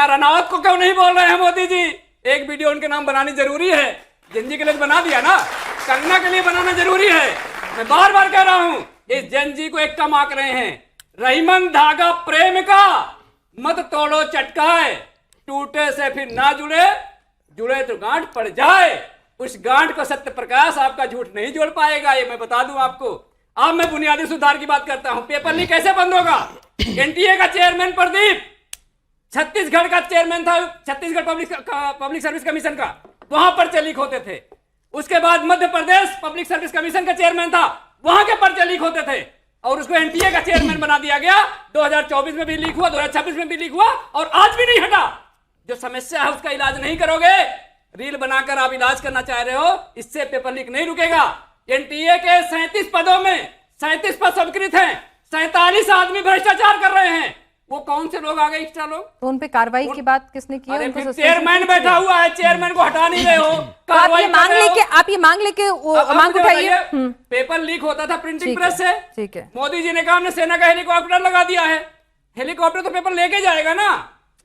कंगना रनावत को क्यों नहीं बोल रहे हैं मोदी जी? एक वीडियो उनके नाम बनानी जरूरी है। जेनजी के लिए बना दिया ना, कंगना के लिए बनाना जरूरी है। मैं बार बार कह रहा हूं, इस जेनजी को एक कम आंक रहे हैं। रहीमन धागा प्रेम का मत तोड़ो चटकाए, टूटे से फिर ना जुड़े, जुड़े तो गांठ पड़ जाए। उस गांठ को सत्य प्रकाश आपका झूठ नहीं जोड़ पाएगा, ये मैं बता दूं आपको। अब मैं बुनियादी सुधार की बात करता हूं। पेपर लीक कैसे बंद होगा? एनटीए का चेयरमैन प्रदीप छत्तीसगढ़ का चेयरमैन था, छत्तीसगढ़ पब्लिक सर्विस कमीशन का, वहां पर्चे लीक होते थे। उसके बाद Madhya Pradesh public service commission का चेयरमैन था, वहां के पर्चे लीक होते थे और उसको एनटीए का चेयरमैन बना दिया गया। 2024 में भी लीक हुआ, 2026 में भी लीक हुआ और आज भी नहीं हटा। जो समस्या है उसका इलाज नहीं करोगे, रील बनाकर आप इलाज करना चाह रहे हो, इससे पेपर लीक नहीं रुकेगा। एनटीए के 37 पदों में 37 पद स्वीकृत हैं, 47 आदमी भ्रष्टाचार कर रहे हैं। वो कौन से लोग आ गए एक्स्ट्रा लोग? तो उन पे कार्रवाई की बात किसने की? चेयरमैन बैठा हुआ है, चेयरमैन को हटा नहीं रहे हो। तो आप ये मांग लेके मांग उठाइए। पेपर लीक होता था प्रिंटिंग प्रेस से, ठीक है। मोदी जी ने कहा हमने सेना का हेलीकॉप्टर लगा दिया है। हेलीकॉप्टर तो पेपर लेके जाएगा ना,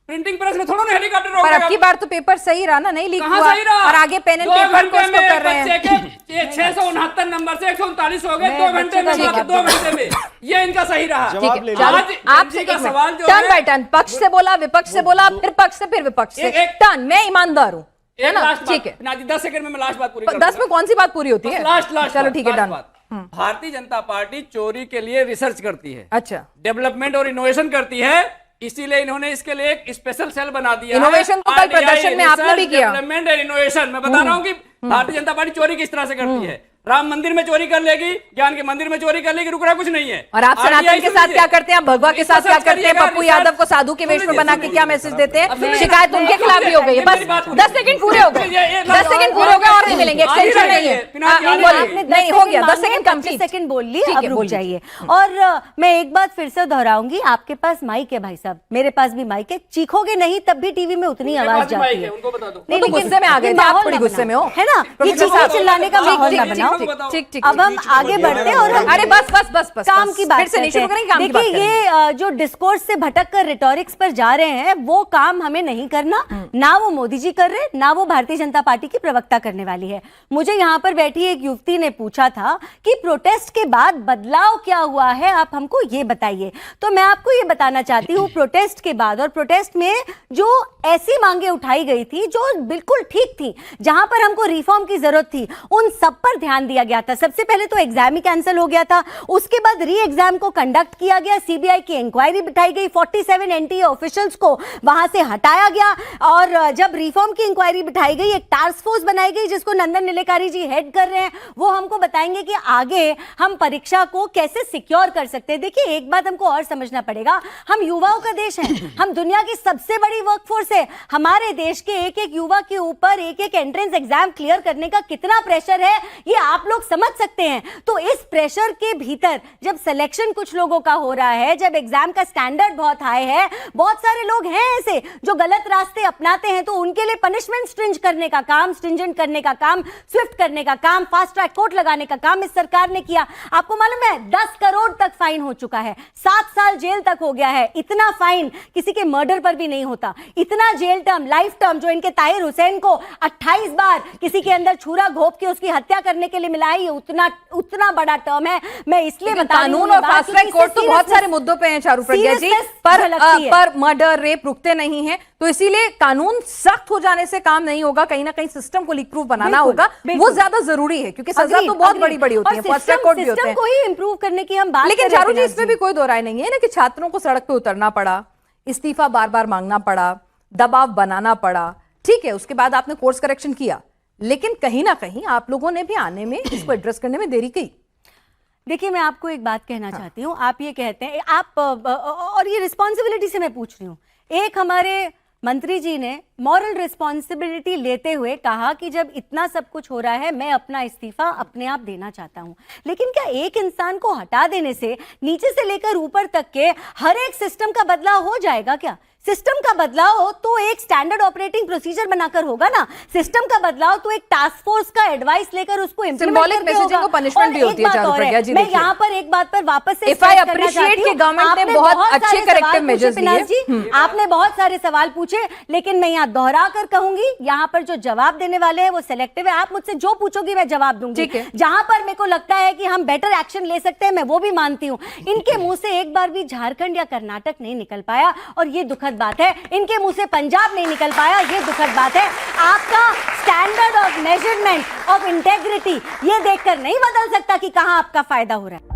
प्रिंटिंग प्रेस में थोड़ा ना हेलीकॉप्टर पर अब की बार तो पेपर सही रहा ना, नहीं लीक हुआ सही रहा? और आगे पेन एंड पेपर को उसको कर रहे हैं। 669 नंबर से 139 हो गए 2 घंटे में, 2 घंटे में। ये इनका सही रहा। ठीक है, आपसे का सवाल जो टर्न बाय टर्न, पक्ष से बोला, विपक्ष से बोला, फिर पक्ष से, फिर विपक्ष से। टर्न, मैं ईमानदार हूँ, है ना? ठीक है, 10 सेकंड में मैं लास्ट बात पूरी 10 में कौन सी बात पूरी होती है? लास्ट चलो ठीक है, डन। भारतीय जनता पार्टी चोरी के लिए रिसर्च करती है, अच्छा, डेवलपमेंट और इनोवेशन करती है, इसीलिए इन्होंने इसके लिए एक स्पेशल सेल बना दिया। इनोवेशन तो कल प्रदर्शन में आपने भी किया। डेवलपमेंट और इनोवेशन मैं बता रहा हूं कि भारतीय जनता पार्टी चोरी किस तरह से करती है। राम मंदिर में चोरी कर लेगी, ज्ञान के मंदिर में चोरी कर लेगी, रुक रहा कुछ नहीं है। और आप सनातन के साथ क्या करते हैं, भगवा के साथ क्या करते हैं, पप्पू यादव को साधु के वेश में बना के क्या मैसेज देते हैं? शिकायत उनके खिलाफ भी हो गई है। बस 10 सेकंड पूरे हो गए, 10 सेकंड पूरे हो गए और नहीं मिलेंगे, एक्सटेंशन नहीं है। नहीं हो गया, 10 सेकंड कम, 10 सेकंड बोल लिए, अब रुक जाइए। और मैं एक बात फिर से दोहराऊंगी, आपके पास माइक है भाई साहब, मेरे पास भी माइक है, चीखोगे नहीं तब भी टीवी में उतनी आवाज जाती है। नहीं, गुस्से में आ गए, आप थोड़ी गुस्से में हो, है ना? ये चीखने चिल्लाने का माहौल ना बनाओ। ठीक ठीक, अब हम आगे बढ़ते हैं और अरे बस बस बस बस काम की बात करते हैं। देखिए, ये जो डिस्कोर्स से भटक कर रिटोरिक्स पर जा रहे हैं, वो काम हमें नहीं करना। ना वो मोदी जी कर रहे, ना वो भारतीय जनता पार्टी की प्रवक्ता करने वाली है। मुझे यहाँ पर बैठी एक युवती ने पूछा था कि प्रोटेस्ट के बाद बदलाव क्या हुआ है, आप हमको ये बताइए। तो मैं आपको ये बताना चाहती हूँ, प्रोटेस्ट के बाद और प्रोटेस्ट में जो ऐसी मांगे उठाई गई थी जो बिल्कुल ठीक थी, जहां पर हमको रिफॉर्म की जरूरत थी, उन सब पर ध्यान दिया गया था। सबसे पहले तो एग्जाम ही कैंसिल हो गया था, उसके बाद री एग्जाम को कंडक्ट किया गया, सीबीआई की इंक्वायरी बिठाई गई, 47 एनटीए ऑफिशियल्स को वहां से हटाया गया और जब रिफॉर्म की इंक्वायरी बिठाई गई, एक टास्क फोर्स बनाई गई जिसको नंदन नीलेकारी जी हेड कर रहे हैं। वो हमको बताएंगे कि आगे हम परीक्षा को कैसे सिक्योर कर सकते हैं। देखिए, एक बात हमको और समझना पड़ेगा, हम युवाओं का देश है, हम दुनिया की सबसे बड़ी वर्कफोर्स है। हमारे देश के एक एक युवा के ऊपर एक एक एंट्रेंस एग्जाम क्लियर करने का कितना प्रेशर है, ये आप लोग समझ सकते हैं। तो इस प्रेशर के भीतर जब सिलेक्शन कुछ लोगों का हो रहा है, जब एग्जाम का स्टैंडर्ड बहुत हाई है, बहुत सारे लोग हैं ऐसे जो गलत रास्ते अपनाते हैं, तो उनके लिए पनिशमेंट स्ट्रिंज करने का काम, स्ट्रिंजेंट करने का काम, स्विफ्ट करने का काम, फास्ट ट्रैक कोर्ट लगाने का काम इस सरकार ने किया। आपको मालूम है 10 करोड़ तक फाइन हो चुका है, 7 साल जेल तक हो गया है। इतना फाइन किसी के मर्डर पर भी नहीं होता, इतना जेल टर्म, लाइफ टर्म जो इनके ताहिर हुसैन को 28 बार किसी के अंदर छुरा घोंप के उसकी हत्या करने के लिए मिला है, उतना बड़ा टर्म है। मैं इसलिए बता रही हूं, कानून और फास्ट ट्रैक कोर्ट तो बहुत सारे मुद्दों पे हैं चारू प्रज्ञा जी, पर मर्डर रेप रुकते नहीं हैं, तो इसीलिए कानून सख्त हो जाने से काम नहीं होगा, कहीं ना कहीं सिस्टम को लीक प्रूफ बनाना होगा, वो ज्यादा जरूरी है क्योंकि सजा तो बहुत बड़ी बड़ी होती है, फास्ट ट्रैक कोर्ट भी होते हैं। सिस्टम को ही इंप्रूव करने की हम बात, लेकिन चारू जी इसमें भी कोई दो राय नहीं है ना कि छात्रों को सड़क पे उतरना पड़ा, इस्तीफा बार बार मांगना पड़ा, दबाव बनाना पड़ा, ठीक है, उसके बाद आपने कोर्स करेक्शन किया, लेकिन कहीं ना कहीं आप लोगों ने भी आने में, इसको एड्रेस करने में देरी की। देखिए, मैं आपको एक बात कहना चाहती हूँ, आप ये कहते हैं आप, और ये रिस्पॉन्सिबिलिटी से मैं पूछ रही हूँ, एक हमारे मंत्री जी ने मॉरल रिस्पॉन्सिबिलिटी लेते हुए कहा कि जब इतना सब कुछ हो रहा है, मैं अपना इस्तीफा अपने आप देना चाहता हूं। लेकिन क्या एक इंसान को हटा देने से नीचे से लेकर ऊपर तक के हर एक सिस्टम का बदलाव हो जाएगा क्या? सिस्टम का बदलाव हो तो एक स्टैंडर्ड ऑपरेटिंग प्रोसीजर बनाकर होगा ना, सिस्टम का बदलाव तो एक टास्क फोर्स का एडवाइस लेकर उसको इंप्लीमेंट Symbolic करके messaging होगा। को punishment और भी होती है, एक बात चारू और है, प्रज्ञा जी, मैं देखिए। यहाँ पर एक बात पर वापस से If I stress करना appreciate चाहती हूँ, कि government ने आपने बहुत अच्छे सारे corrective सवाल पूछे, measures पिनाक लिए। जी, आपने बहुत सारे सवाल पूछे, लेकिन मैं यहाँ दोहरा कर कहूंगी, यहाँ पर जो जवाब देने वाले हैं वो सिलेक्टिव है। आप मुझसे जो पूछोगी मैं जवाब दूंगी। ठीक है। जहां पर मेरे को लगता है कि हम बेटर एक्शन ले सकते हैं, मैं वो भी मानती हूँ। इनके मुंह से एक बार भी झारखंड या कर्नाटक नहीं निकल पाया, और ये दुखद बात है। इनके मुंह से पंजाब नहीं निकल पाया, ये दुखद बात है। आपका standard of measurement of integrity ये देखकर नहीं बदल सकता कि कहां आपका फायदा हो रहा है।